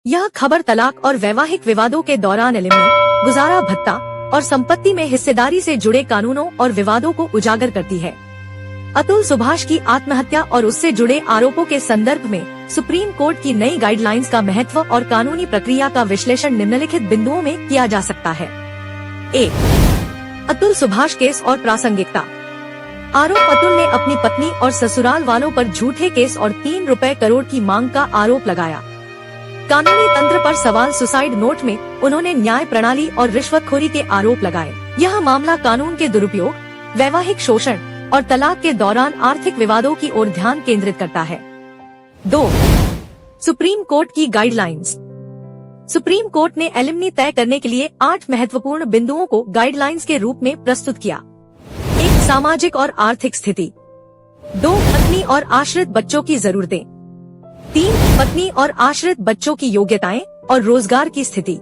यह खबर तलाक और वैवाहिक विवादों के दौरान एलिमनी, गुजारा भत्ता और संपत्ति में हिस्सेदारी से जुड़े कानूनों और विवादों को उजागर करती है। अतुल सुभाष की आत्महत्या और उससे जुड़े आरोपों के संदर्भ में सुप्रीम कोर्ट की नई गाइडलाइंस का महत्व और कानूनी प्रक्रिया का विश्लेषण निम्नलिखित बिंदुओं में किया जा सकता है। 1. अतुल सुभाष केस और प्रासंगिकता। आरोप। अतुल ने अपनी पत्नी और ससुराल वालों पर झूठे केस और 3 रुपए करोड़ की मांग का आरोप लगाया। कानूनी तंत्र पर सवाल। सुसाइड नोट में उन्होंने न्याय प्रणाली और रिश्वतखोरी के आरोप लगाए। यह मामला कानून के दुरुपयोग, वैवाहिक शोषण और तलाक के दौरान आर्थिक विवादों की ओर ध्यान केंद्रित करता है। 2. सुप्रीम कोर्ट की गाइडलाइंस। सुप्रीम कोर्ट ने एलिमनी तय करने के लिए 8 महत्वपूर्ण बिंदुओं को गाइडलाइंस के रूप में प्रस्तुत किया। 1. सामाजिक और आर्थिक स्थिति। 2. पत्नी और आश्रित बच्चों की जरूरतें। 3. पत्नी और आश्रित बच्चों की योग्यताएं और रोजगार की स्थिति।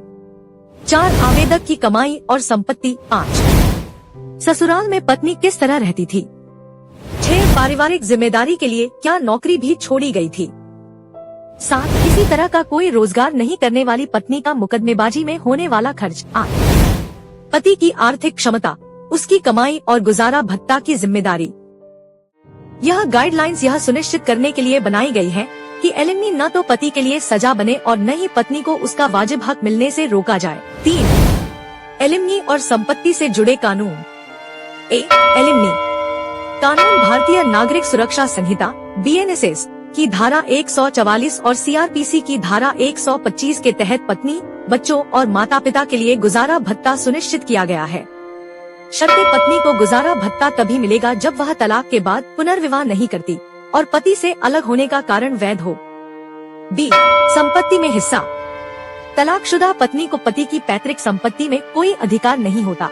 4. आवेदक की कमाई और संपत्ति। 5. ससुराल में पत्नी किस तरह रहती थी। 6. पारिवारिक जिम्मेदारी के लिए क्या नौकरी भी छोड़ी गई थी। 7. किसी तरह का कोई रोजगार नहीं करने वाली पत्नी का मुकदमेबाजी में होने वाला खर्च। 8. पति की आर्थिक क्षमता, उसकी कमाई और गुजारा भत्ता की जिम्मेदारी। यह गाइडलाइंस यह सुनिश्चित करने के लिए बनाई गई है कि एलिमनी न तो पति के लिए सजा बने और न ही पत्नी को उसका वाजिब हक मिलने से रोका जाए। 3. एलिमनी और संपत्ति से जुड़े कानून। एलिमनी कानून भारतीय नागरिक सुरक्षा संहिता BNSS की धारा 144 और CRPC की धारा 125 के तहत पत्नी, बच्चों और माता पिता के लिए गुजारा भत्ता सुनिश्चित किया गया है। शर्ते। पत्नी को गुजारा भत्ता तभी मिलेगा जब वह तलाक के बाद पुनर्विवाह नहीं करती और पति से अलग होने का कारण वैध हो। B. संपत्ति में हिस्सा। तलाकशुदा पत्नी को पति की पैतृक संपत्ति में कोई अधिकार नहीं होता।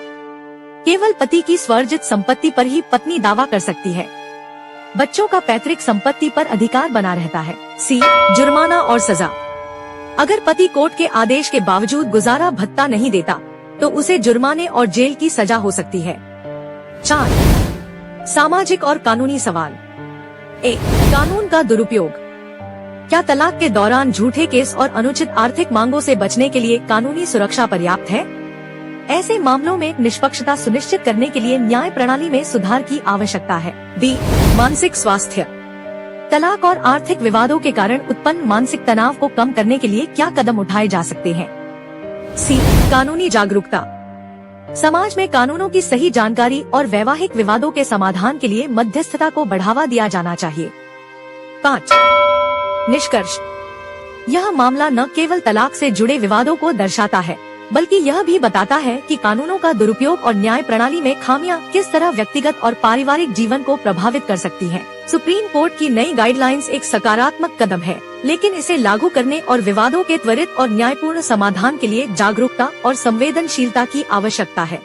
केवल पति की स्वार्जित संपत्ति पर ही पत्नी दावा कर सकती है। बच्चों का पैतृक संपत्ति पर अधिकार बना रहता है। C. जुर्माना और सजा। अगर पति कोर्ट के आदेश के बावजूद गुजारा भत्ता नहीं देता तो उसे जुर्माने और जेल की सजा हो सकती है। 4. सामाजिक और कानूनी सवाल। 1. कानून का दुरुपयोग। क्या तलाक के दौरान झूठे केस और अनुचित आर्थिक मांगों से बचने के लिए कानूनी सुरक्षा पर्याप्त है? ऐसे मामलों में निष्पक्षता सुनिश्चित करने के लिए न्याय प्रणाली में सुधार की आवश्यकता है। B. मानसिक स्वास्थ्य। तलाक और आर्थिक विवादों के कारण उत्पन्न मानसिक तनाव को कम करने के लिए क्या कदम उठाए जा सकते हैं? C. कानूनी जागरूकता। समाज में कानूनों की सही जानकारी और वैवाहिक विवादों के समाधान के लिए मध्यस्थता को बढ़ावा दिया जाना चाहिए। 5. निष्कर्ष। यह मामला न केवल तलाक से जुड़े विवादों को दर्शाता है बल्कि यह भी बताता है कि कानूनों का दुरुपयोग और न्याय प्रणाली में खामियां किस तरह व्यक्तिगत और पारिवारिक जीवन को प्रभावित कर सकती हैं। सुप्रीम कोर्ट की नई गाइडलाइंस एक सकारात्मक कदम है, लेकिन इसे लागू करने और विवादों के त्वरित और न्यायपूर्ण समाधान के लिए जागरूकता और संवेदनशीलता की आवश्यकता है।